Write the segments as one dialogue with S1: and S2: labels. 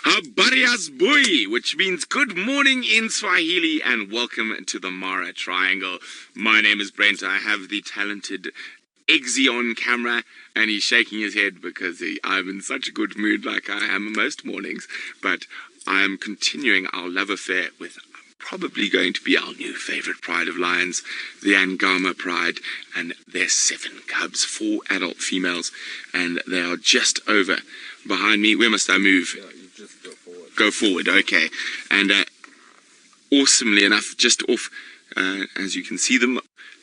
S1: Habari asubuhi, which means good morning in Swahili, and welcome to the Mara Triangle. My name is Brent. I have the talented Eggsy on camera, and he's shaking his head because I'm in such a good mood like I am most mornings. But I am continuing our love affair with probably going to be our new favorite pride of lions, the Angama pride, and their 7 cubs, 4 adult females, and they are just over behind me. Where must I move?
S2: Yeah, you just go forward.
S1: Go forward, okay. And awesomely enough, just off, as you can see them,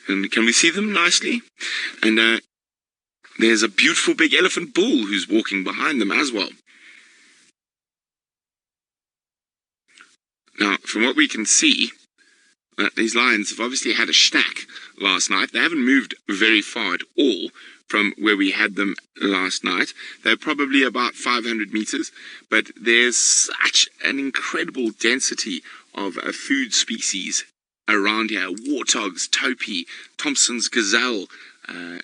S1: and can we see them nicely? And there's a beautiful big elephant bull who's walking behind them as well. Now, from what we can see, these lions have obviously had a snack last night. They haven't moved very far at all from where we had them last night. They're probably about 500 meters, but there's such an incredible density of food species around here. Warthogs, topi, Thompson's gazelle,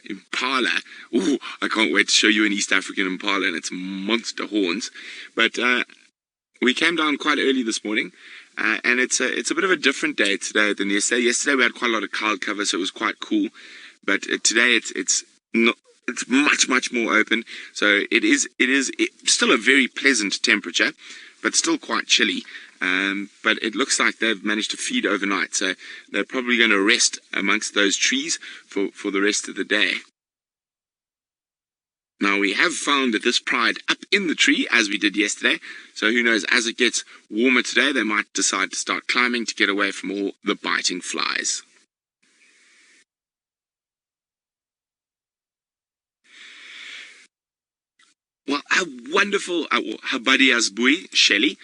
S1: impala. Ooh, I can't wait to show you an East African impala and its monster horns. But we came down quite early this morning. And it's a bit of a different day today than yesterday. Yesterday we had quite a lot of cloud cover, so it was quite cool. But today it's much more open. So it is still a very pleasant temperature, but still quite chilly. But it looks like they've managed to feed overnight, so they're probably going to rest amongst those trees for the rest of the day. Now, we have found that this pride up in the tree, as we did yesterday, so who knows, as it gets warmer today, they might decide to start climbing to get away from all the biting flies. Well, a wonderful habari asubuhi, Shelley.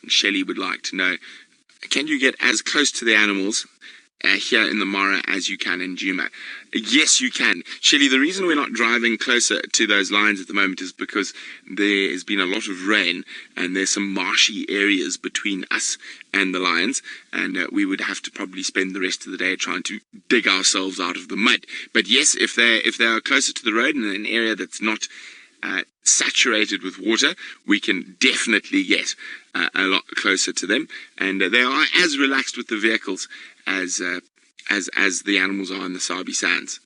S1: Shelley would like to know, can you get as close to the animals here in the Mara as you can in Djuma? Yes, you can. Shelley, the reason we're not driving closer to those lions at the moment is because there has been a lot of rain and there's some marshy areas between us and the lions, and we would have to probably spend the rest of the day trying to dig ourselves out of the mud. But yes, if they are closer to the road in an area that's not saturated with water, we can definitely get a lot closer to them, and they are as relaxed with the vehicles as the animals are in the Sabi Sands.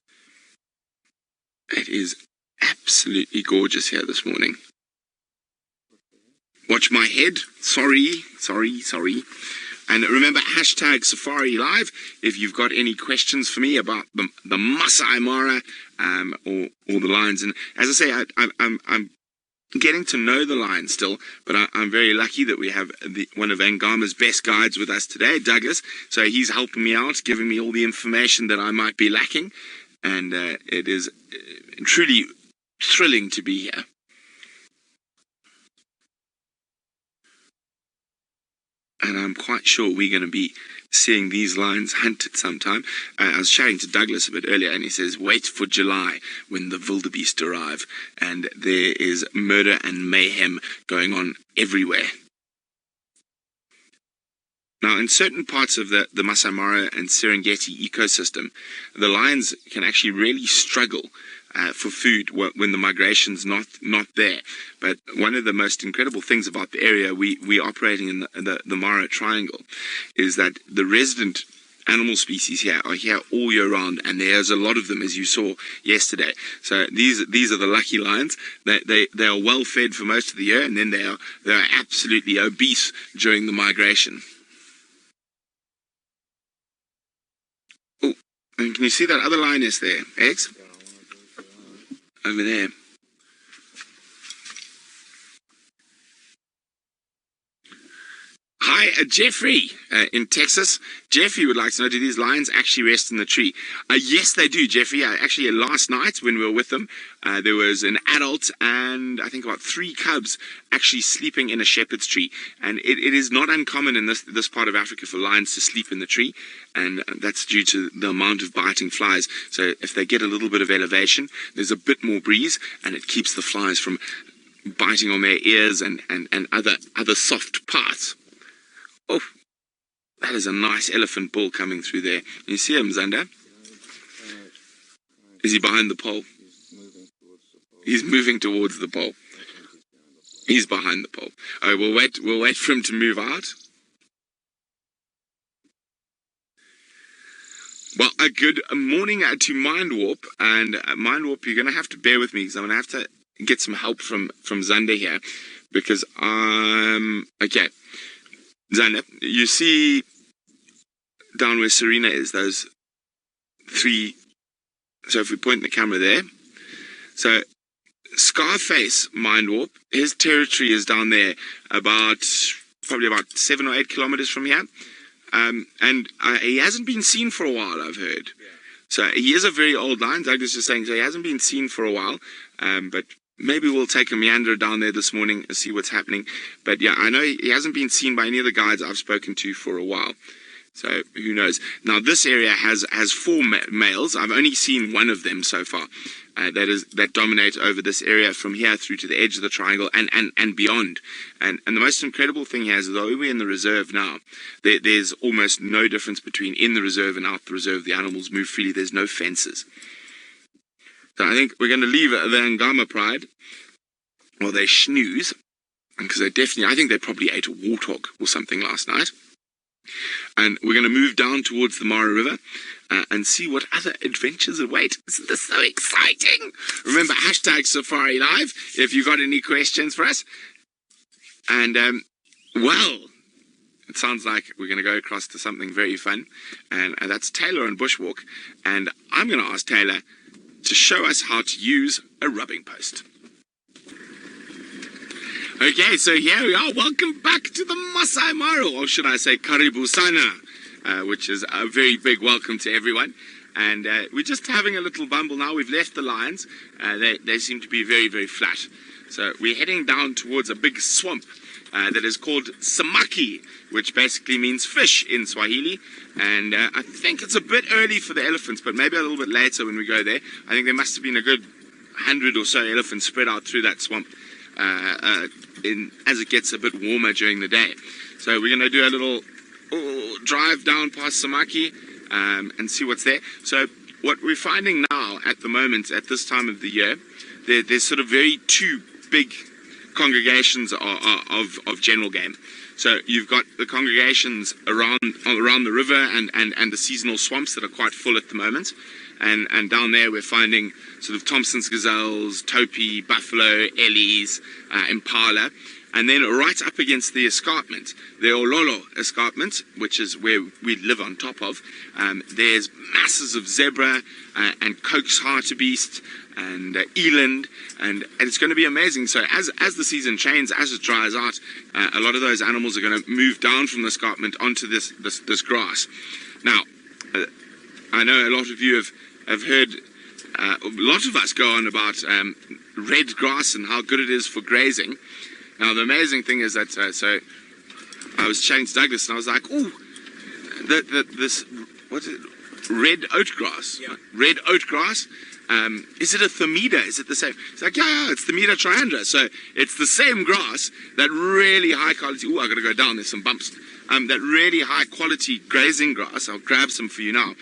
S1: It is absolutely gorgeous here this morning. Watch my head. Sorry. And remember, hashtag Safari Live if you've got any questions for me about the Masai Mara or the lions. And as I say, I'm getting to know the lions still, but I'm very lucky that we have one of Angama's best guides with us today, Douglas. So he's helping me out, giving me all the information that I might be lacking. And it is truly thrilling to be here. And I'm quite sure we're going to be seeing these lions hunted sometime. I was chatting to Douglas a bit earlier, and he says, wait for July when the wildebeest arrive. And there is murder and mayhem going on everywhere. Now, in certain parts of the Masai Mara and Serengeti ecosystem, the lions can actually really struggle for food when the migration's not there. But one of the most incredible things about the area we operating in the Mara Triangle is that the resident animal species here are here all year round, and there's a lot of them, as you saw yesterday. So these are the lucky lions. They are well fed for most of the year, and then they are absolutely obese during the migration. Oh, and can you see that other lioness there, Eggs? Over there. Hi, Jeffrey in Texas. Jeffrey would like to know, do these lions actually rest in the tree? Yes, they do, Jeffrey. Actually, last night when we were with them, there was an adult and I think about 3 cubs actually sleeping in a shepherd's tree. And it is not uncommon in this part of Africa for lions to sleep in the tree. And that's due to the amount of biting flies. So if they get a little bit of elevation, there's a bit more breeze, and it keeps the flies from biting on their ears and other soft parts. Oh, that is a nice elephant bull coming through there. You see him, Zanda? Is he behind the pole? He's moving towards the pole. He's behind the pole. Oh, we'll wait for him to move out. Well, a good morning to Mind Warp, and Mind Warp, you're going to have to bear with me because I'm going to have to get some help from Xander here, because okay, Xander, you see down where Serena is, those three. So if we point the camera there, so Scarface Mind Warp, his territory is down there, probably about 7 or 8 kilometers from here. And he hasn't been seen for a while, I've heard. Yeah. So he is a very old lion. Douglas just saying, so he hasn't been seen for a while. But maybe we'll take a meander down there this morning and see what's happening. But yeah, I know he hasn't been seen by any of the guides I've spoken to for a while. So who knows? Now this area has 4 males. I've only seen one of them so far. That dominate over this area from here through to the edge of the triangle and beyond. And the most incredible thing here is, though we're in the reserve now, there's almost no difference between in the reserve and out the reserve. The animals move freely. There's no fences. So I think we're going to leave the Angama pride, or they snooze, because I think they probably ate a warthog or something last night. And we're going to move down towards the Mara River and see what other adventures await. Isn't this so exciting? Remember, #SafariLive if you got any questions for us. And, well, it sounds like we're going to go across to something very fun. And that's Taylor and Bushwalk. And I'm going to ask Taylor to show us how to use a rubbing post. Okay, so here we are. Welcome back to the Masai Mara, or should I say Karibu Sana, which is a very big welcome to everyone. And we're just having a little bumble now. We've left the lions. They seem to be very, very flat. So we're heading down towards a big swamp that is called Samaki, which basically means fish in Swahili. And I think it's a bit early for the elephants, but maybe a little bit later when we go there. I think there must have been a good 100 or so elephants spread out through that swamp. As it gets a bit warmer during the day. So we're going to do a little drive down past Samaki and see what's there. So what we're finding now at the moment, at this time of the year, there's sort of two big congregations of general game. So you've got the congregations around the river and the seasonal swamps that are quite full at the moment. And down there we're finding sort of Thompson's gazelles, topi, buffalo, ellies, impala. And then right up against the escarpment, the Ololo escarpment, which is where we live on top of, there's masses of zebra and Coke's hartebeest and eland, and it's going to be amazing. So as the season changes, as it dries out, a lot of those animals are going to move down from the escarpment onto this grass. Now, I know a lot of you have heard a lot of us go on about red grass and how good it is for grazing. Now, the amazing thing is that, so I was chatting to Douglas and I was like, ooh, this, what's it, red oat grass? Yeah. Red oat grass? Is it a Themida? Is it the same? It's like, yeah, it's Themida triandra. So it's the same grass, that really high quality, ooh, I gotta go down, there's some bumps. That really high quality grazing grass, I'll grab some for you now,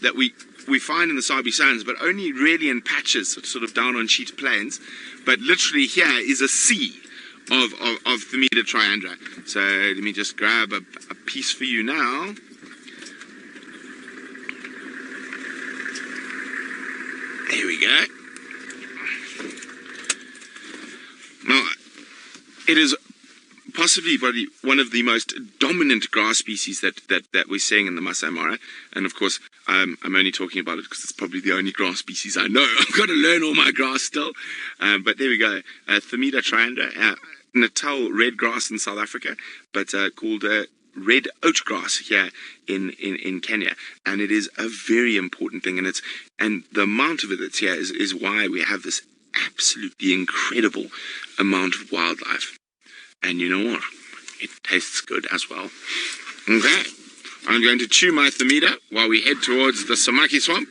S1: that we find in the Sabi Sands, but only really in patches, sort of down on Cheetah plains. But literally here is a sea of Themida triandra. So let me just grab a piece for you now. There we go. Now, it is possibly one of the most dominant grass species that we're seeing in the Masai Mara. And of course, I'm only talking about it because it's probably the only grass species I know. I've got to learn all my grass still. But there we go. Themida triandra, Natal red grass in South Africa, but called red oat grass here in Kenya. And it is a very important thing. And the amount of it that's here is why we have this absolutely incredible amount of wildlife. And you know what? It tastes good as well. Okay. I'm going to chew my Themida while we head towards the Samaki swamp.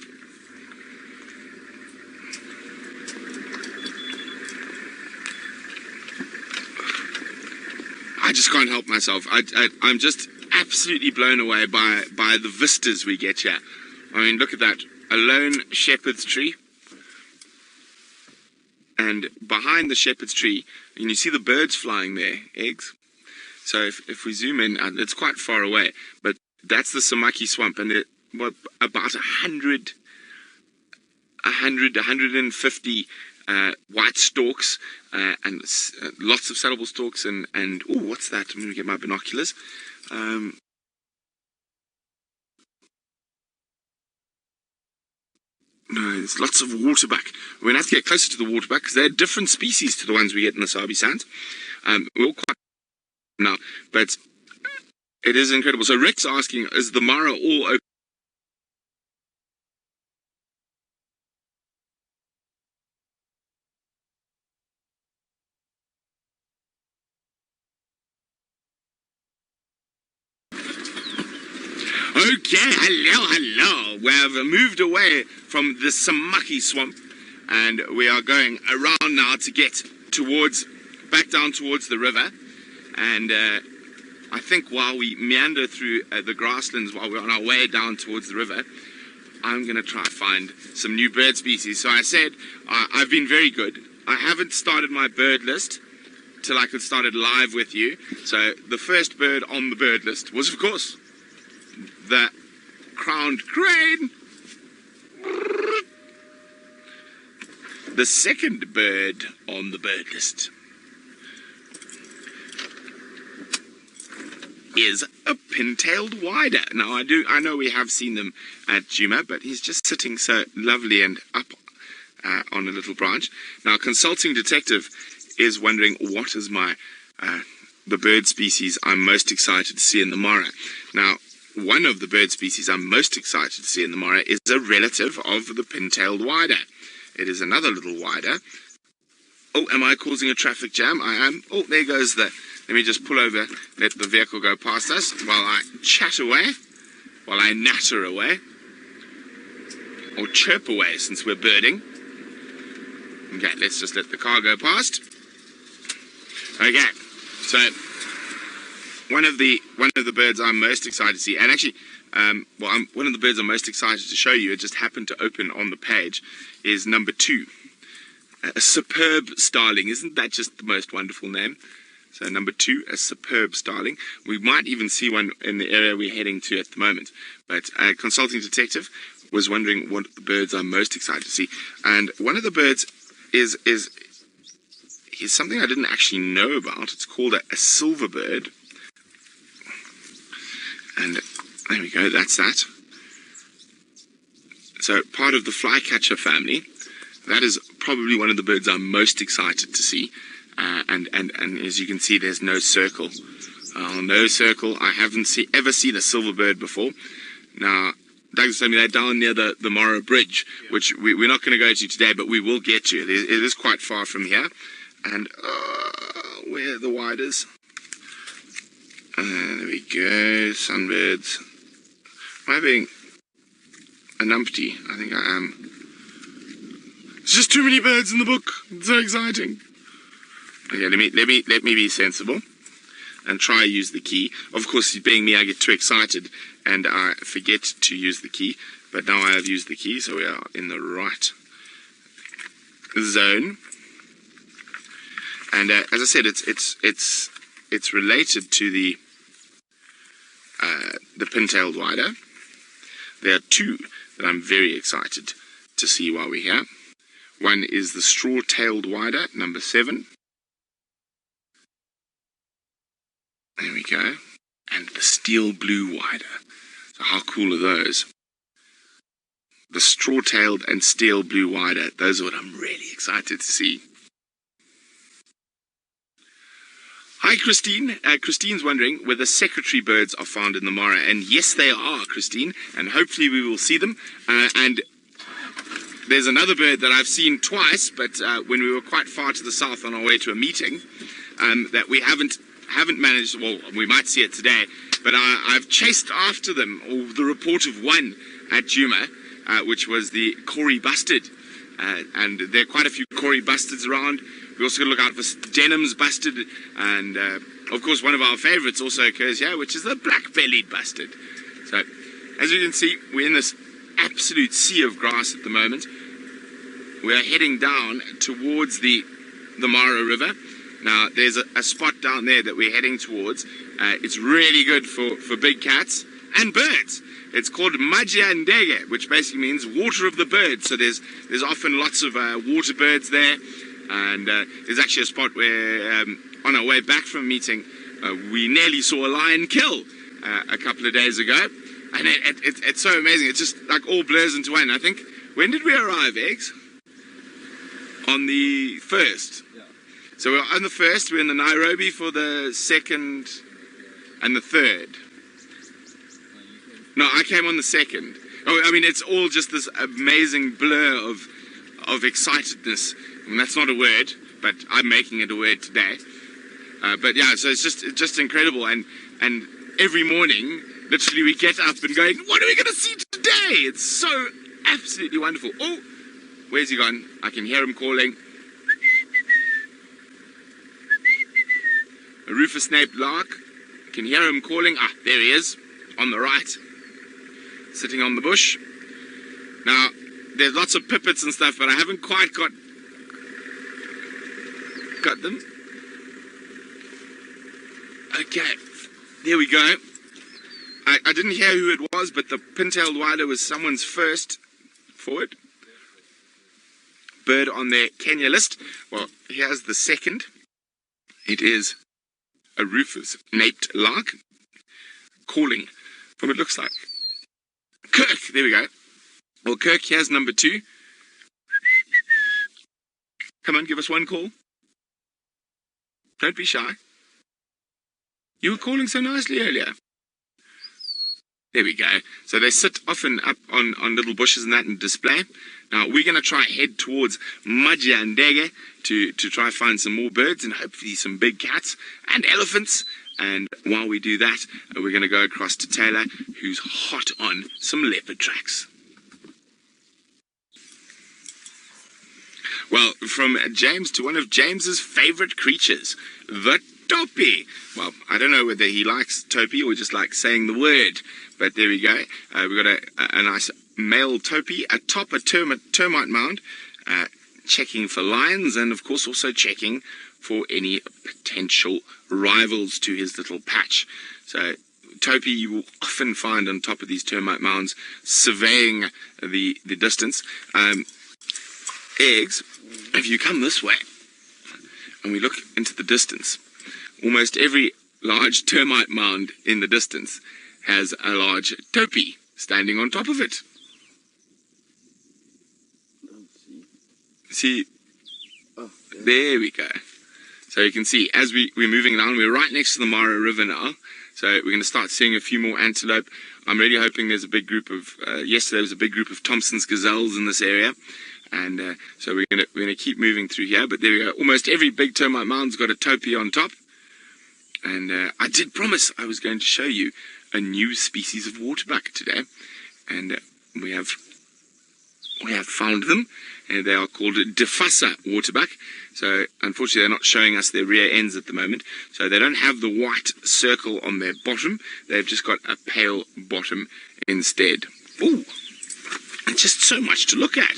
S1: I just can't help myself. I'm just absolutely blown away by the vistas we get here. I mean, look at that. A lone shepherd's tree. And behind the shepherd's tree, And you see the birds flying there, eggs. So if we zoom in, it's quite far away, but that's the Samaki swamp, and about 150 white storks and lots of saddleable storks and oh, what's that? I'm going to get my binoculars. No, there's lots of waterbuck. We're going to have to get closer to the waterbuck because they're different species to the ones we get in the Sabi Sands. We're all quite now, but it is incredible. So Rick's asking, is the Mara all open? Okay, hello. We have moved away from the Samaki swamp, and we are going around now to get back down towards the river. And I think while we meander through the grasslands, while we're on our way down towards the river, I'm going to try to find some new bird species. So I said, I've been very good. I haven't started my bird list till I could start it live with you. So the first bird on the bird list was, of course, the crowned crane. The second bird on the bird list is a pin-tailed wider. Now I know we have seen them at Djuma, but he's just sitting so lovely and up on a little branch. Now Consulting Detective is wondering what is the bird species I'm most excited to see in the Mara. Now one of the bird species I'm most excited to see in the Mara is a relative of the pin-tailed wider. It is another little wider. Oh, am I causing a traffic jam? I am. Oh, there goes let me just pull over, let the vehicle go past us while I chat away, while I natter away, or chirp away since we're birding. Okay, let's just let the car go past. Okay, so one of the birds I'm most excited to see, and actually, one of the birds I'm most excited to show you, it just happened to open on the page, is number 2. A superb starling. Isn't that just the most wonderful name? So number 2, a superb starling. We might even see one in the area we're heading to at the moment. But Consulting Detective was wondering what the birds I'm most excited to see. And one of the birds is something I didn't actually know about. It's called a silver bird. And there we go, that's that. So part of the flycatcher family. That is probably one of the birds I'm most excited to see. And as you can see, there's no circle. No circle. I haven't ever seen a silver bird before. Now, Doug's telling me they're down near the Mara Bridge, which we're not going to go to today, but we will get to. It is quite far from here. And where are the widers? There we go, sunbirds. Am I being a numpty? I think I am. There's just too many birds in the book. It's so exciting. Okay, let me be sensible and try use the key. Of course, being me, I get too excited and I forget to use the key. But now I have used the key, so we are in the right zone. And as I said, it's related to the pin-tailed wider. There are 2 that I'm very excited to see while we're here. One is the straw-tailed wider, number 7. There we go. And the steel blue wider. So how cool are those? The straw-tailed and steel blue wider. Those are what I'm really excited to see. Hi, Christine. Christine's wondering whether secretary birds are found in the Mara. And yes, they are, Christine. And hopefully we will see them. And there's another bird that I've seen twice, but when we were quite far to the south on our way to a meeting, that we haven't managed. Well, we might see it today, but I've chased after them. Or the report of one at Djuma, which was the Kori bustard, and there are quite a few Kori bustards around. We also got to look out for Denham's bustard, and of course one of our favourites also occurs here, which is the black-bellied bustard. So, as you can see, we're in this absolute sea of grass at the moment. We are heading down towards the Mara River, Now, there's a spot down there that we're heading towards. It's really good for big cats and birds. It's called Majandege, which basically means water of the birds. So there's often lots of water birds there. And there's actually a spot where, on our way back from a meeting, we nearly saw a lion kill a couple of days ago. And it's so amazing. It just like all blurs into one. I think, when did we arrive, Eggs? On the 1st. Yeah. So we're on the 1st, we're in the Nairobi for the 2nd and the 3rd. No, I came on the 2nd. Oh, I mean, it's all just this amazing blur of excitedness. I mean, that's not a word, but I'm making it a word today. But yeah, so it's just incredible. And every morning, literally, we get up and going, what are we going to see today? It's so absolutely wonderful. Oh, where's he gone? I can hear him calling. A rufous-naped lark. I can hear him calling. Ah, there he is, on the right, sitting on the bush. Now, there's lots of pipits and stuff, but I haven't quite got them. Okay, there we go. I didn't hear who it was, but the pin-tailed wider was someone's first forward bird on their Kenya list. Well, here's the second. It is a rufous-naped lark calling from, it looks like, Kirk. There we go. Well, Kirk, here's number 2. Come on, give us one call. Don't be shy. You were calling so nicely earlier. There we go. So they sit often up on little bushes and that and display. Now, we're going to try head towards Majandege to try find some more birds and hopefully some big cats and elephants. And while we do that, we're going to go across to Taylor, who's hot on some leopard tracks. Well, from James to one of James's favourite creatures, the topi. Well, I don't know whether he likes topi or just likes saying the word, but there we go. We've got a nice male topi atop a termite mound, checking for lions and, of course, also checking for any potential rivals to his little patch. So, topi you will often find on top of these termite mounds, surveying the distance. Eggs, if you come this way and we look into the distance, almost every large termite mound in the distance has a large topi standing on top of it. See, there we go. So you can see, as we're moving down, we're right next to the Mara River now. So we're going to start seeing a few more antelope. I'm really hoping there's a big group of, yesterday was a big group of Thompson's gazelles in this area. And so we're gonna keep moving through here. But there we go. Almost every big termite mound's got a topi on top. And I did promise I was going to show you a new species of waterbuck today. And we have found them. And they are called Defassa waterbuck. So unfortunately they're not showing us their rear ends at the moment. So they don't have the white circle on their bottom. They've just got a pale bottom instead. Ooh, and just so much to look at.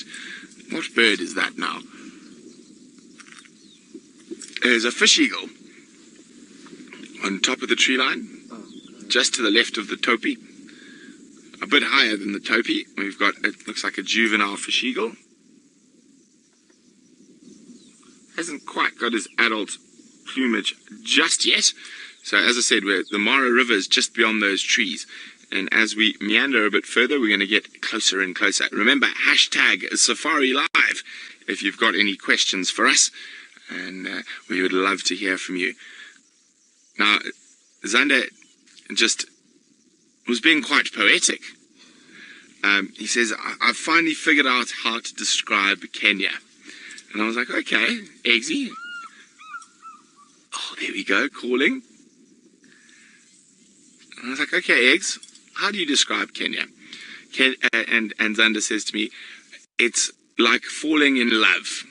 S1: What bird is that now? There's a fish eagle on top of the tree line, just to the left of the topi. A bit higher than the topi, we've got, it looks like a juvenile fish eagle. Hasn't quite got his adult plumage just yet. So as I said, the Mara River is just beyond those trees. And as we meander a bit further, we're going to get closer and closer. Remember, #SafariLive if you've got any questions for us. And we would love to hear from you. Now, Zander just was being quite poetic. He says, I've finally figured out how to describe Kenya. And I was like, okay, Eggsy. Oh, there we go, calling. And I was like, okay, Eggs, how do you describe Kenya? And Zander says to me, it's like falling in love.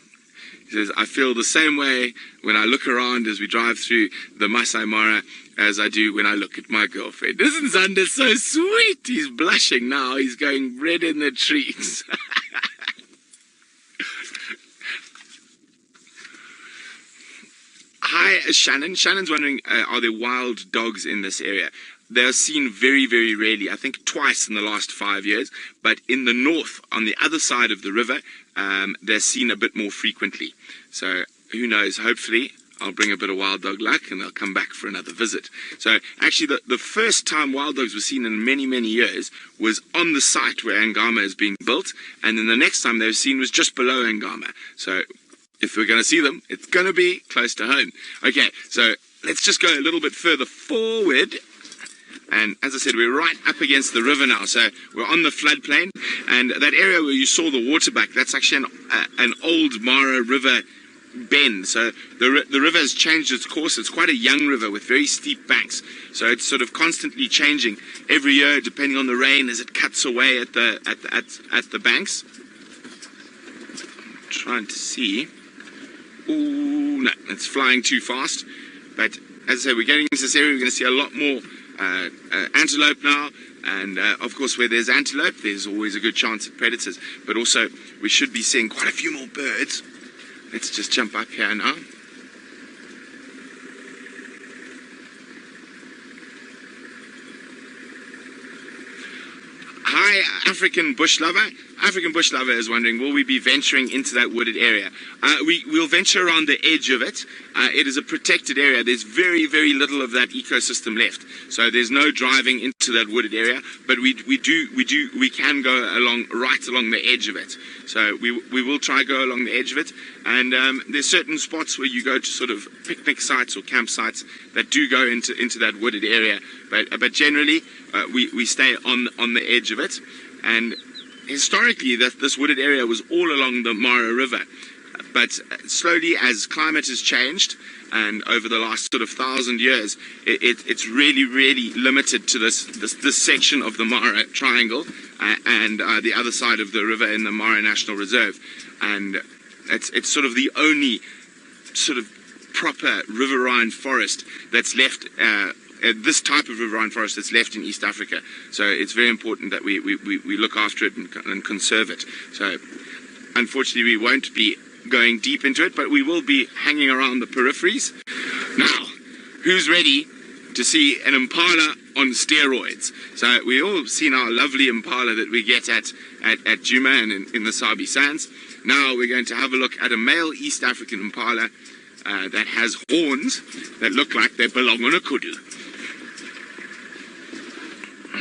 S1: He says, I feel the same way when I look around as we drive through the Masai Mara as I do when I look at my girlfriend. Isn't Zander so sweet? He's blushing now. He's going red in the cheeks. Hi, Shannon. Shannon's wondering, are there wild dogs in this area? They're seen very, very rarely. I think twice in the last 5 years. But in the north, on the other side of the river, they're seen a bit more frequently. So who knows? Hopefully, I'll bring a bit of wild dog luck and they'll come back for another visit. So actually, the first time wild dogs were seen in many, many years was on the site where Angama is being built. And then the next time they were seen was just below Angama. So if we're going to see them, it's going to be close to home. Okay, so let's just go a little bit further forward. And as I said, we're right up against the river now. So we're on the floodplain. And that area where you saw the water back, that's actually an old Mara River bend. So the river has changed its course. It's quite a young river with very steep banks. So it's sort of constantly changing every year, depending on the rain, as it cuts away at the banks. I'm trying to see. Ooh, no, it's flying too fast. But as I say, we're getting into this area. We're going to see a lot more antelope now, and of course where there's antelope there's always a good chance of predators, but also we should be seeing quite a few more birds. Let's just jump up here now. Hi, African bush lover. African bush lover is wondering, will we be venturing into that wooded area? We'll venture around the edge of it. It is a protected area. There's very, very little of that ecosystem left. So there's no driving into that wooded area, but we can go right along the edge of it. So we will try go along the edge of it. And there's certain spots where you go to sort of picnic sites or campsites that do go into that wooded area. But generally, we stay on the edge of it. And historically, this wooded area was all along the Mara River. But slowly, as climate has changed, and over the last sort of 1,000 years, it's really, really limited to this section of the Mara Triangle and the other side of the river in the Mara National Reserve. And it's sort of the only sort of proper riverine forest that's left. This type of riverine forest that's left in East Africa. So it's very important that we look after it and conserve it. So unfortunately we won't be going deep into it, but we will be hanging around the peripheries. Now, who's ready to see an impala on steroids? So we all seen our lovely impala that we get at Djuma and in the Sabi Sands. Now we're going to have a look at a male East African impala that has horns that look like they belong on a kudu.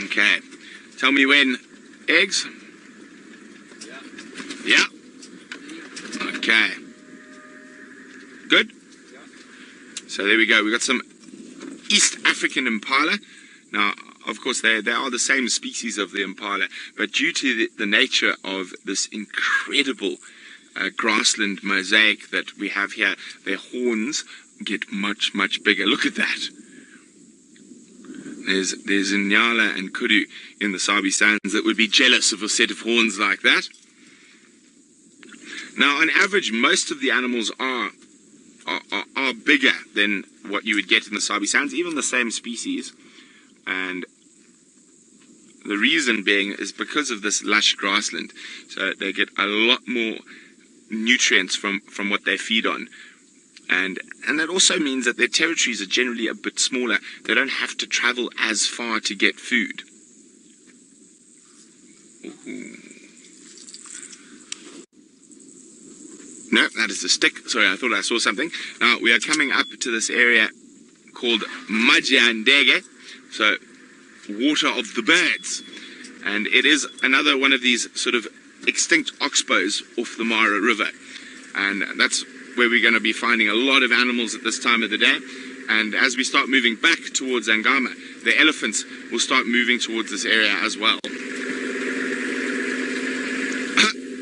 S1: Okay, tell me when. Eggs? Yeah. Okay. Good? So there we go. We've got some East African impala. Now, of course, they are the same species of the impala, but due to the nature of this incredible grassland mosaic that we have here, their horns get much, much bigger. Look at that. There's Nyala and Kudu in the Sabi Sands that would be jealous of a set of horns like that. Now, on average, most of the animals are bigger than what you would get in the Sabi Sands, even the same species. And the reason being is because of this lush grassland. So they get a lot more nutrients from what they feed on. And that also means that their territories are generally a bit smaller. They don't have to travel as far to get food. Ooh. No, that is a stick. Sorry, I thought I saw something. Now, we are coming up to this area called Majandege, so water of the birds. And it is another one of these sort of extinct oxbows off the Mara River. And that's where we're going to be finding a lot of animals at this time of the day. And as we start moving back towards Angama, the elephants will start moving towards this area as well.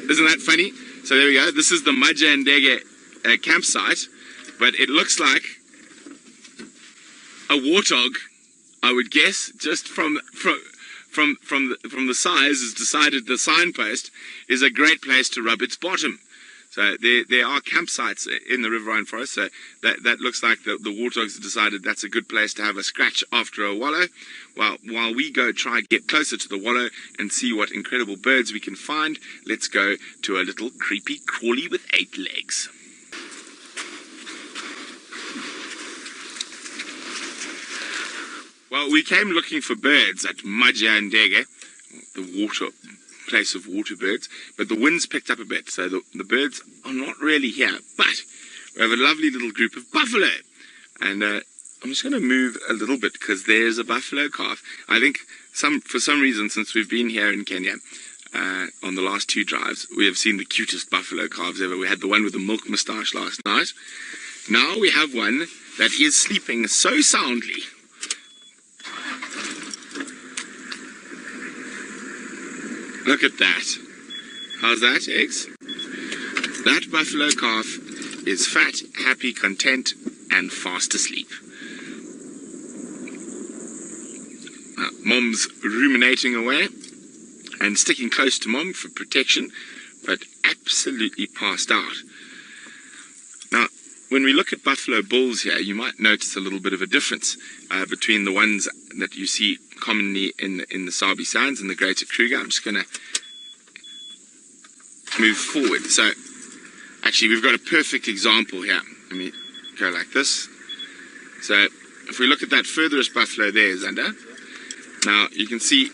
S1: Isn't that funny? So there we go. This is the Majandege campsite, but it looks like a warthog, I would guess, just from the size, has decided the signpost is a great place to rub its bottom. So there are campsites in the riverine forest, so that looks like the warthogs have decided that's a good place to have a scratch after a wallow. While we go try and get closer to the wallow and see what incredible birds we can find, let's go to a little creepy crawly with 8 legs. Well, we came looking for birds at Majandege, the place of water birds, but the winds picked up a bit, so the birds are not really here. But we have a lovely little group of buffalo, and I'm just going to move a little bit because there's a buffalo calf. I think for some reason, since we've been here in Kenya on the last 2 drives, we have seen the cutest buffalo calves ever. We had the one with the milk moustache last night. Now we have one that is sleeping so soundly. Look at that. How's that, Eggs? That buffalo calf is fat, happy, content, and fast asleep. Mom's ruminating away and sticking close to Mom for protection, but absolutely passed out. Now, when we look at buffalo bulls here, you might notice a little bit of a difference between the ones that you see commonly in the Sabi Sands and the Greater Kruger. I'm just going to move forward. So, actually, we've got a perfect example here. Let me go like this. So, if we look at that furthest buffalo there, Xander, now you can see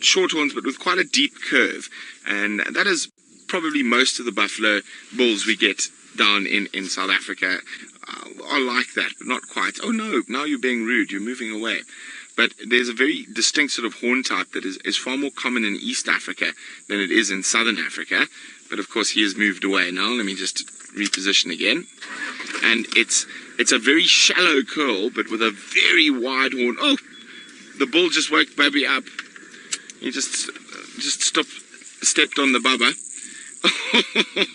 S1: short horns, but with quite a deep curve. And that is probably most of the buffalo bulls we get down in South Africa are like that, but not quite. Oh no, now you're being rude, you're moving away. But there's a very distinct sort of horn type that is far more common in East Africa than it is in Southern Africa. But of course he has moved away now. Let me just reposition again. And it's a very shallow curl, but with a very wide horn. Oh, the bull just woke baby up. He just stepped on the bubba.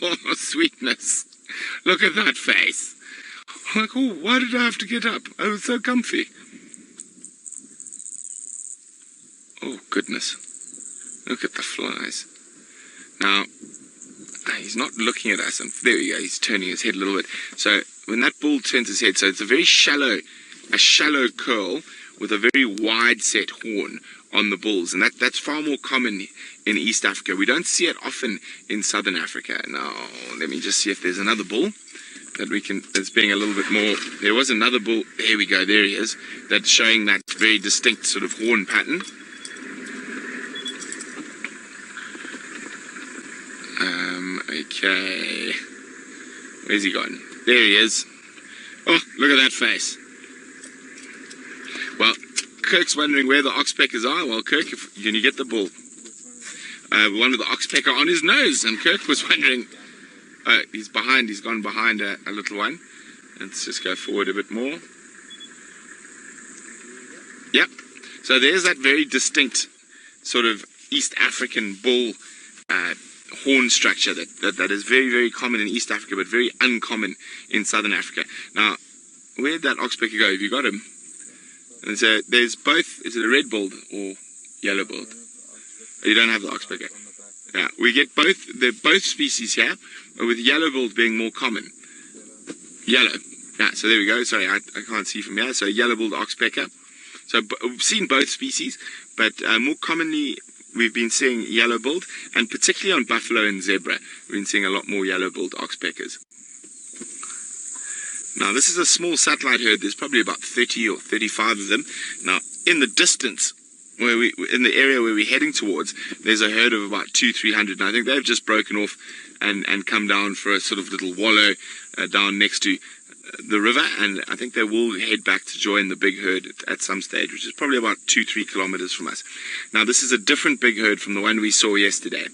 S1: Oh, sweetness. Look at that face. I'm like, oh, why did I have to get up? I was so comfy. Oh, goodness. Look at the flies. Now, he's not looking at us. And there we go. He's turning his head a little bit. So when that bull turns his head, so it's a very shallow curl with a very wide set horn on the bulls, and that's far more common in East Africa. We don't see it often in Southern Africa. Now, let me just see if there's another bull that's being a little bit more. There was another bull. There we go. There he is. That's showing that very distinct sort of horn pattern. Okay. Where's he gone? There he is. Oh, look at that face. Well, Kirk's wondering where the oxpeckers are. Well, Kirk, can you get the bull? One with the oxpecker on his nose, and Kirk was wondering. He's behind. He's gone behind a little one. Let's just go forward a bit more. Yep. So there's that very distinct sort of East African bull horn structure that is very, very common in East Africa, but very uncommon in Southern Africa. Now, where'd that oxpecker go? Have you got him? And so there's both. Is it a red-billed or yellow-billed? You don't have the oxpecker. Yeah, we get both. They're both species here, with yellow-billed being more common. Yellow. Yeah, so there we go. Sorry, I can't see from here. So yellow-billed oxpecker. So we've seen both species, but more commonly we've been seeing yellow-billed, and particularly on buffalo and zebra, we've been seeing a lot more yellow-billed oxpeckers. Now, this is a small satellite herd. There's probably about 30 or 35 of them. Now, in the distance, in the area where we're heading towards, there's a herd of about 200-300. And I think they've just broken off and come down for a sort of little wallow down next to the river. And I think they will head back to join the big herd at some stage, which is probably about 2-3 kilometers from us. Now, this is a different big herd from the one we saw yesterday.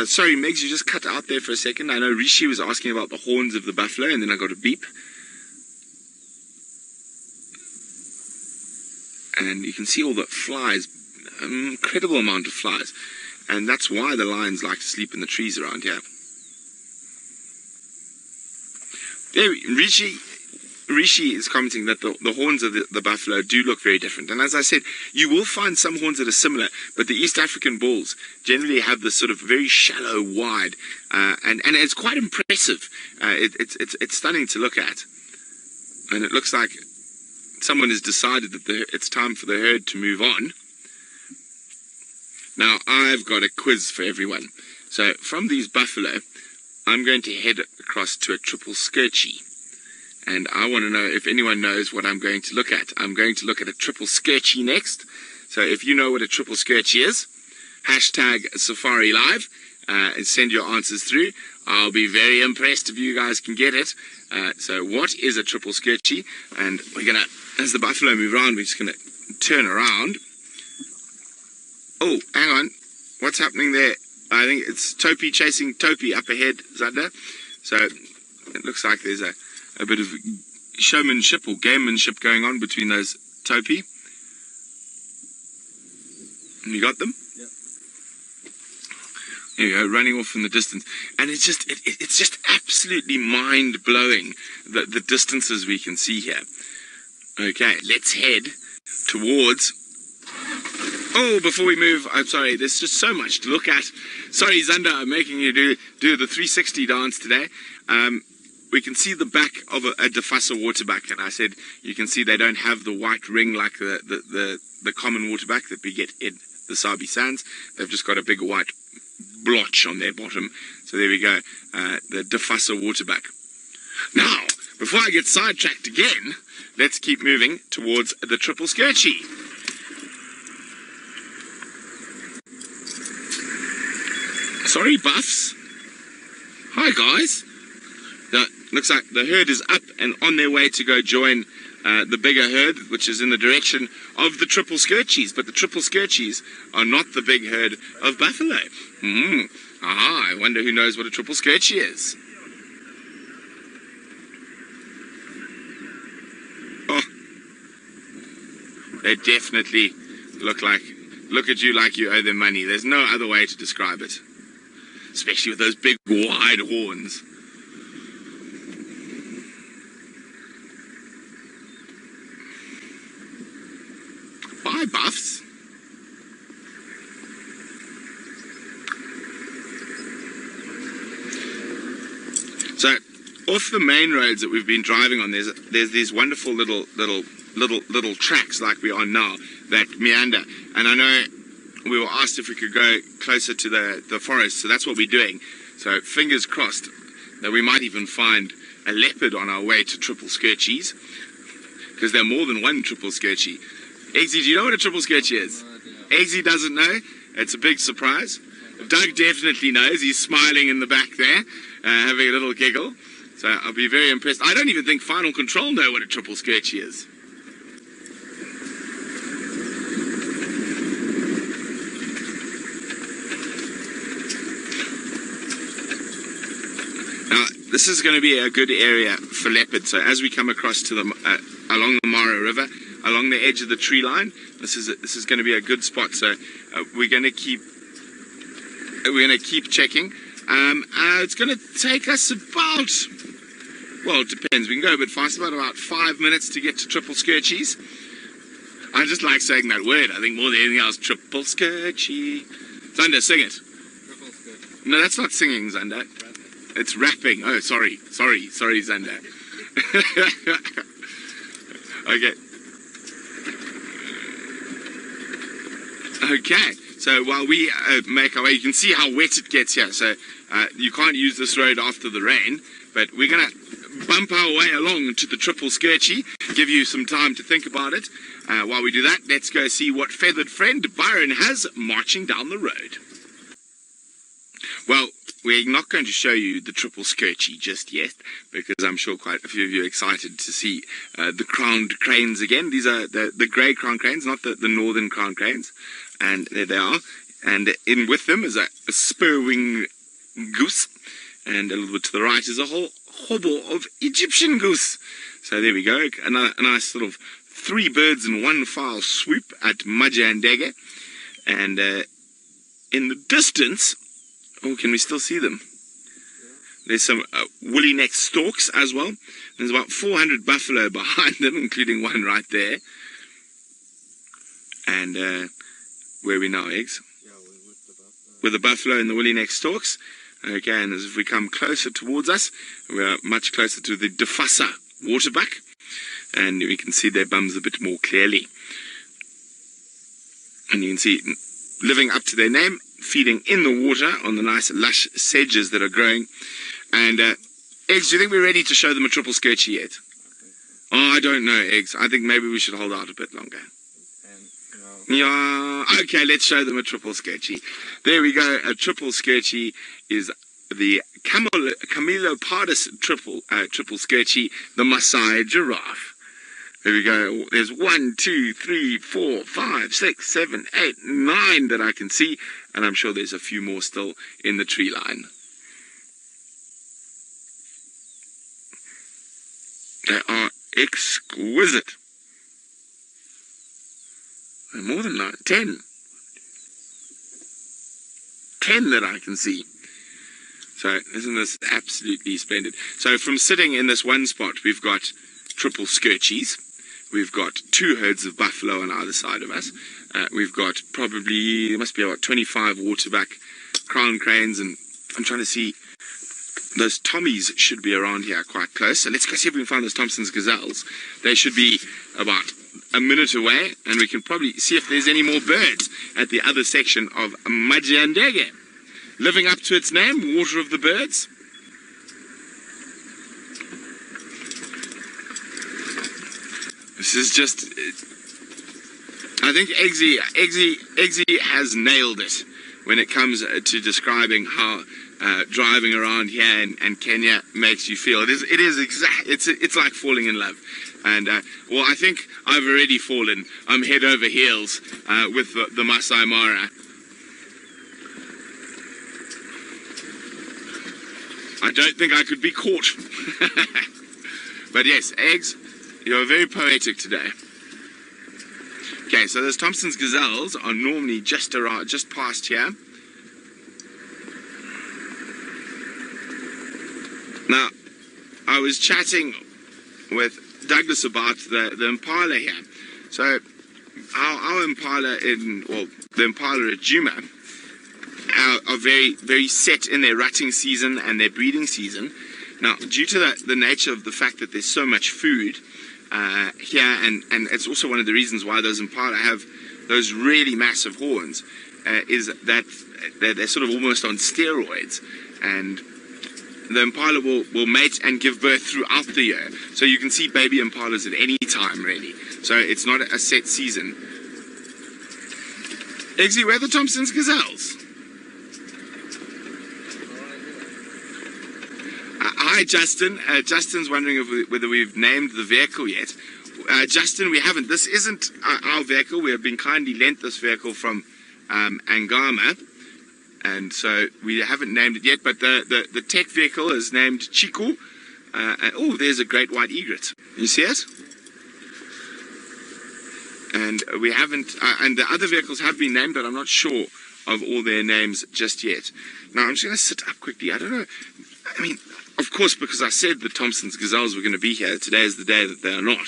S1: Sorry, Megs, you just cut out there for a second. I know Rishi was asking about the horns of the buffalo, and then I got a beep. And you can see all the flies, an incredible amount of flies. And that's why the lions like to sleep in the trees around here. There, Rishi is commenting that the horns of the buffalo do look very different. And as I said, you will find some horns that are similar, but the East African bulls generally have this sort of very shallow, wide, and it's quite impressive. It's stunning to look at. And it looks like someone has decided that it's time for the herd to move on. Now, I've got a quiz for everyone. So, from these buffalo, I'm going to head across to a triple skirchie. And I want to know if anyone knows what I'm going to look at. I'm going to look at a triple skirchie next. So if you know what a triple skirchie is, hashtag Safari Live, and send your answers through. I'll be very impressed if you guys can get it. So what is a triple skirchie? And we're going to, as the buffalo move around, we're just going to turn around. Oh, hang on. What's happening there? I think it's Topi chasing Topi up ahead, Zander. So it looks like there's a bit of showmanship or gamemanship going on between those Topi. You got them?
S2: Yep.
S1: There you go, running off in the distance. And it's just absolutely mind-blowing, the distances we can see here. Okay, let's head towards... Oh, before we move, I'm sorry, there's just so much to look at. Sorry, Zander, I'm making you do the 360 dance today. We can see the back of a Arathusa waterbuck, and I said you can see they don't have the white ring like the common waterbuck that we get in the Sabi Sands. They've just got a big white blotch on their bottom. So there we go, the Arathusa waterbuck. Now, before I get sidetracked again, let's keep moving towards the triple skirchie. Sorry, buffs. Hi, guys. Looks like the herd is up and on their way to go join the bigger herd, which is in the direction of the triple skirchies. But the triple skirchies are not the big herd of buffalo. Aha, I wonder who knows what a triple skirchie is. Oh, they definitely look at you like you owe them money. There's no other way to describe it. Especially with those big wide horns. Bye, buffs. So, off the main roads that we've been driving on, there's these wonderful little tracks like we are now that meander. And I know we were asked if we could go closer to the forest, so that's what we're doing. So fingers crossed that we might even find a leopard on our way to triple skirchies, because there are more than one triple skirchie. Eggsy, do you know what a triple skirchie is? No, Eggsy doesn't know. It's a big surprise. Doug definitely knows. He's smiling in the back there, having a little giggle. So I'll be very impressed. I don't even think Final Control know what a triple skirchie is. This is going to be a good area for leopard. So as we come across to along the Mara River, along the edge of the tree line, this is going to be a good spot. So we're going to keep checking. It's going to take us about, well, it depends. We can go a bit faster, about 5 minutes to get to triple skirchies. I just like saying that word. I think more than anything else, triple skirchie. Zander, sing it.
S2: Triple skirchie.
S1: No, that's not singing, Zander. It's rapping. Oh, sorry, Zander. Okay, so while we make our way, you can see how wet it gets here. So you can't use this road after the rain, but we're going to bump our way along to the triple skirchie, give you some time to think about it. While we do that, let's go see what feathered friend Byron has marching down the road. Well, we're not going to show you the triple skirchie just yet, because I'm sure quite a few of you are excited to see the crowned cranes again. These are the grey crowned cranes, not the northern crowned cranes. And there they are. And in with them is a spur-wing goose. And a little bit to the right is a whole hobble of Egyptian goose. So there we go. A nice sort of 3 birds in one fowl swoop at Maja and Dege. And in the distance... Oh, can we still see them? There's some woolly neck storks as well. There's about 400 buffalo behind them, including one right there. And where are we now, Eggs?
S2: Yeah, we're with the buffalo.
S1: With the buffalo and the woolly neck storks. Okay, and as if we come closer towards us, we're much closer to the Arathusa waterbuck. And we can see their bums a bit more clearly. And you can see, living up to their name, feeding in the water on the nice lush sedges that are growing. And Eggs, do you think we're ready to show them a triple skirchy yet? Oh, I don't know, Eggs. I think maybe we should hold out a bit longer. Yeah, okay, let's show them a triple skirchy. There we go. A triple skirchy is the Camelopardus triple skirchy, the Masai giraffe. There we go. There's 1, 2, 3, 4, 5, 6, 7, 8, 9 that I can see, and I'm sure there's a few more still in the tree line. They are exquisite. More than 9, 10. 10 that I can see. So isn't this absolutely splendid? So from sitting in this one spot, we've got triple skirchies. We've got 2 herds of buffalo on either side of us. We've got probably, there must be about 25 waterback crown cranes, and I'm trying to see, those Tommies should be around here quite close. So let's go see if we can find those Thompson's gazelles. They should be about a minute away, and we can probably see if there's any more birds at the other section of Majandege. Living up to its name, Water of the Birds. This is just, I think Eggsy has nailed it when it comes to describing how driving around here in Kenya makes you feel. It's like falling in love. And well, I think I've already fallen. I'm head over heels with the Masai Mara. I don't think I could be caught. But yes, Eggs, you're very poetic today. Okay, so those Thompson's gazelles are normally just past here. Now, I was chatting with Douglas about the impala here. So our impala the impala at Djuma are very, very set in their rutting season and their breeding season. Now, due to the nature of the fact that there's so much food here, and it's also one of the reasons why those impala have those really massive horns, is that they're sort of almost on steroids, and the impala will mate and give birth throughout the year. So you can see baby impalas at any time, really. So it's not a set season. Eggsy, where are the Thompson's gazelles? Hi, Justin. Justin's wondering whether we've named the vehicle yet. Justin, we haven't. This isn't our vehicle. We have been kindly lent this vehicle from Angama. And so we haven't named it yet, but the tech vehicle is named Chitwa. Oh, there's a great white egret. You see it? And we haven't, and the other vehicles have been named, but I'm not sure of all their names just yet. Now, I'm just going to sit up quickly. I don't know. I mean, of course, because I said the Thompson's gazelles were going to be here, today is the day that they are not.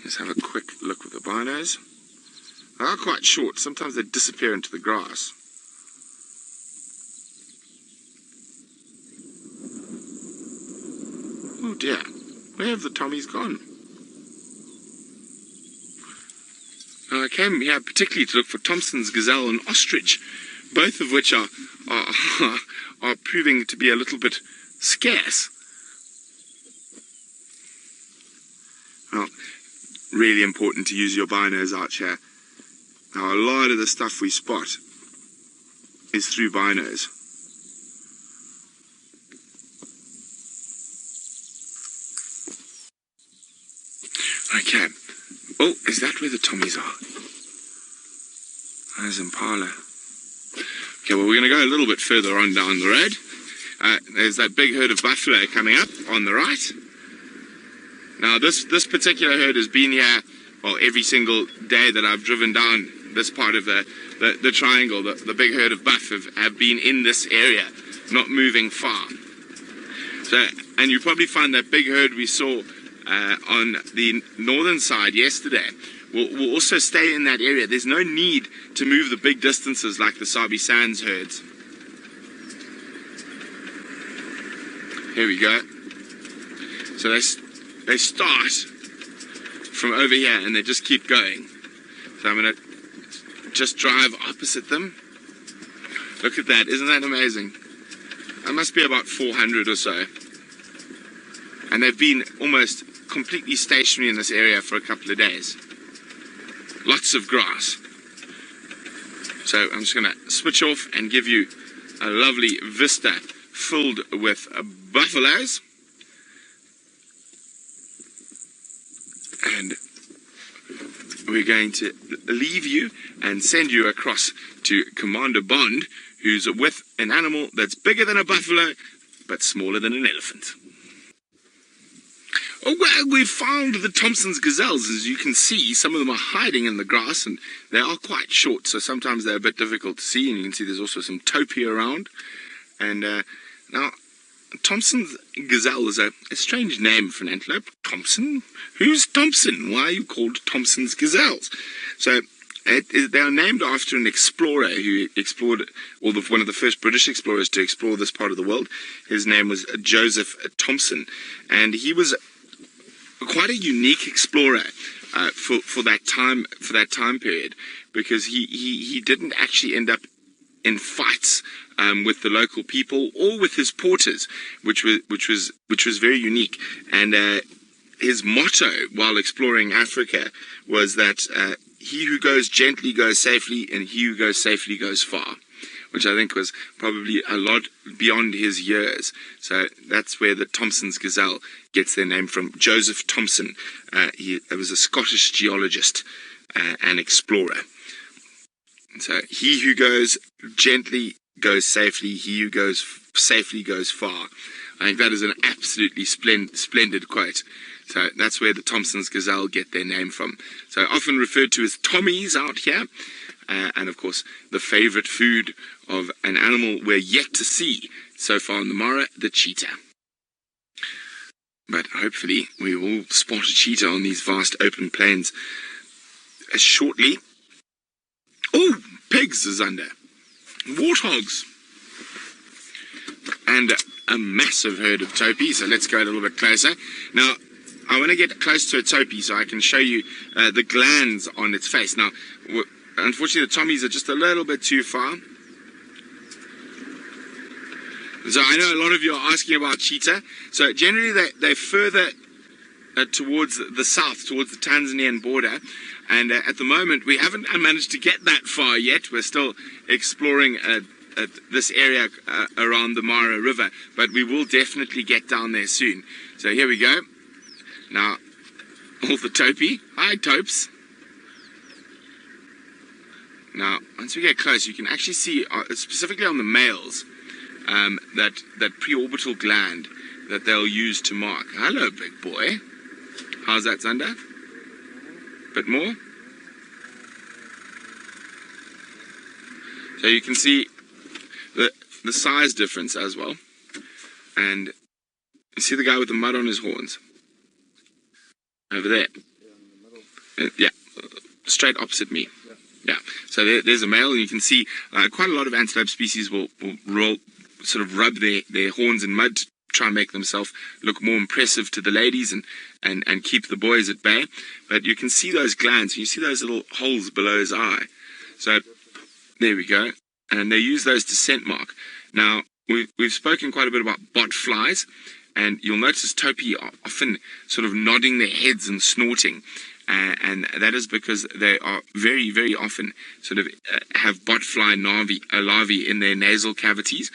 S1: Let's have a quick look with the binos. They are quite short. Sometimes they disappear into the grass. Oh dear, where have the Tommies gone? Now I came here particularly to look for Thompson's gazelle and ostrich, both of which are proving to be a little bit scarce. Well, really important to use your binos out here. Now a lot of the stuff we spot is through binos. Okay. Oh, is that where the Tommies are? There's impala. Okay, well, we're going to go a little bit further on down the road. There's that big herd of buffalo coming up on the right. Now, this particular herd has been here, well, every single day that I've driven down this part of the triangle. The big herd of buff have been in this area, not moving far. So, and you probably find that big herd we saw on the northern side yesterday will also stay in that area. There's no need to move the big distances like the Sabi Sands herds. Here we go. So they start from over here and they just keep going. So I'm going to just drive opposite them. Look at that, isn't that amazing? There must be about 400 or so. And they've been almost completely stationary in this area for a couple of days. Lots of grass. So I'm just going to switch off and give you a lovely vista filled with buffaloes. And we're going to leave you and send you across to Commander Bond, who's with an animal that's bigger than a buffalo, but smaller than an elephant. Oh, well, we found the Thompson's gazelles. As you can see, some of them are hiding in the grass, and they are quite short, so sometimes they're a bit difficult to see. And you can see there's also some topee around. And now, Thompson's gazelle is a strange name for an antelope. Thompson? Who's Thompson? Why are you called Thompson's gazelles? So they are named after an explorer who explored, or one of the first British explorers to explore this part of the world. His name was Joseph Thompson, and he was quite a unique explorer for that time period, because he didn't actually end up in fights with the local people or with his porters, which was very unique. And his motto while exploring Africa was that he who goes gently goes safely, and he who goes safely goes far, which I think was probably a lot beyond his years. So that's where the Thompson's gazelle gets their name from. Joseph Thompson, he was a Scottish geologist and explorer. So he who goes gently goes safely, he who goes safely goes far. I think that is an absolutely splendid quote. So that's where the Thompson's gazelle get their name from. So often referred to as Tommies out here. And of course, the favorite food of an animal we're yet to see so far in the Mara, the cheetah. But hopefully we will spot a cheetah on these vast open plains shortly. Oh, pigs is under. Warthogs. And a massive herd of topee, so let's go a little bit closer. Now, I want to get close to a topee so I can show you the glands on its face. Now, unfortunately, the Tommies are just a little bit too far. So I know a lot of you are asking about cheetah. So generally, they're further towards the south, towards the Tanzanian border. And at the moment, we haven't managed to get that far yet. We're still exploring this area around the Mara River. But we will definitely get down there soon. So here we go. Now, all the topee. Hi, topes. Now, once we get close, you can actually see, specifically on the males, that preorbital gland that they'll use to mark. Hello, big boy. How's that, Zander? Bit more? So you can see the size difference as well. And you see the guy with the mud on his horns? Over there. Yeah, straight opposite me. Yeah, so there's a male, and you can see quite a lot of antelope species will rub their horns in mud to try and make themselves look more impressive to the ladies and keep the boys at bay. But you can see those glands, you see those little holes below his eye. So there we go, and they use those to scent mark. Now, we've spoken quite a bit about bot flies, and you'll notice topee are often sort of nodding their heads and snorting. And that is because they are very, very often sort of have botfly larvae in their nasal cavities,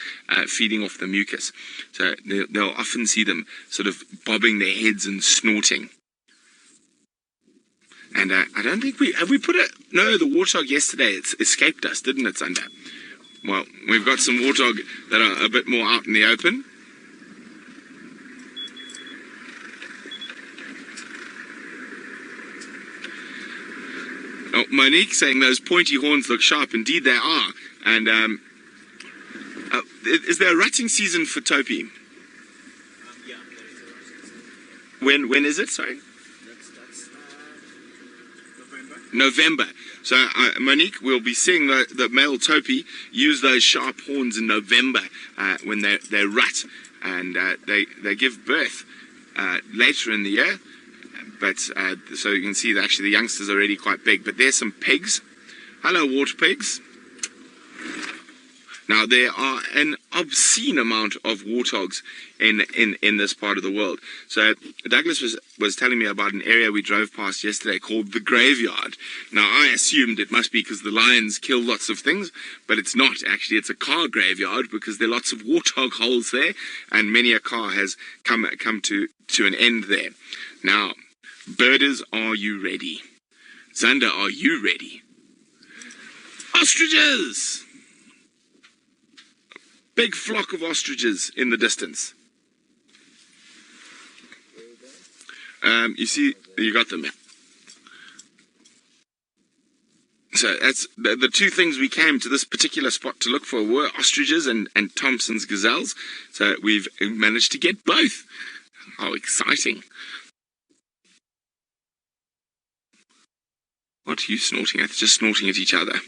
S1: feeding off the mucus. So they'll often see them sort of bobbing their heads and snorting. And I don't think no, the warthog yesterday, it escaped us, didn't it, Sunday? Well, we've got some warthog that are a bit more out in the open. Oh, Monique saying those pointy horns look sharp. Indeed they are. And is there a rutting season for topee?
S2: Yeah, there is a rutting season.
S1: When is it? Sorry?
S2: That's November.
S1: November. So Monique, we'll be seeing the male topee use those sharp horns in November when they rut, and they give birth later in the year. But so you can see that actually the youngsters are already quite big. But there's some pigs. Hello, water pigs. Now, there are an obscene amount of warthogs in this part of the world. So Douglas was telling me about an area we drove past yesterday called the Graveyard. Now, I assumed it must be because the lions kill lots of things, but it's not actually. It's a car graveyard because there are lots of warthog holes there, and many a car has come to an end there. Now, birders, are you ready? Zander, are you ready? Ostriches! Big flock of ostriches in the distance. You see, you got them. So that's the two things we came to this particular spot to look for were ostriches and Thompson's gazelles. So we've managed to get both. How exciting. What are you snorting at? Just snorting at each other.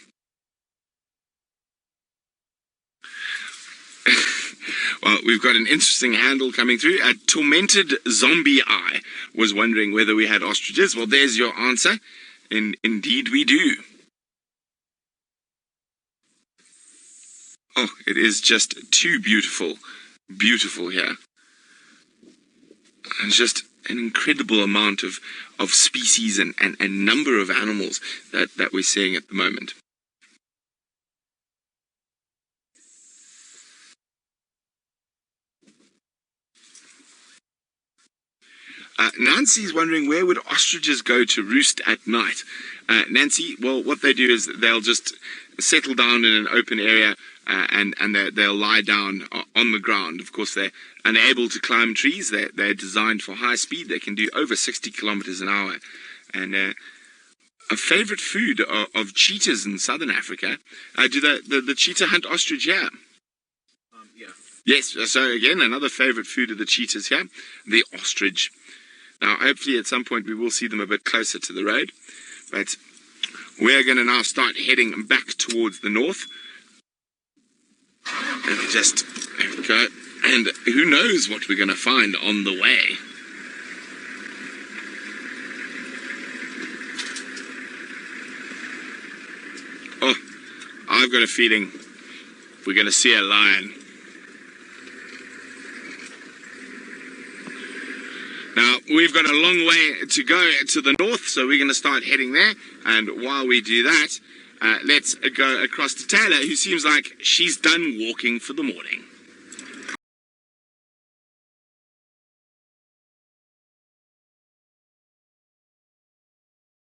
S1: Well, we've got an interesting handle coming through. A tormented zombie eye was wondering whether we had ostriches. Well, there's your answer. Indeed we do. Oh, it is just too beautiful. Beautiful here. And just an incredible amount of species and number of animals that we're seeing at the moment. Nancy's wondering where would ostriches go to roost at night. Nancy, well, what they do is they'll just settle down in an open area and they'll lie down on the ground. Of course, they're unable to climb trees. They're designed for high speed. They can do over 60 kilometers an hour. And a favorite food of cheetahs in southern Africa. Do the cheetah hunt ostrich here?
S2: Yeah.
S1: Yes, so again, another favorite food of the cheetahs here, the ostrich. Now, hopefully at some point we will see them a bit closer to the road, but we're going to now start heading back towards the north. And there we go. And who knows what we're going to find on the way. Oh, I've got a feeling we're going to see a lion. Now, we've got a long way to go to the north, so we're going to start heading there. And while we do that, let's go across to Taylor, who seems like she's done walking for the morning.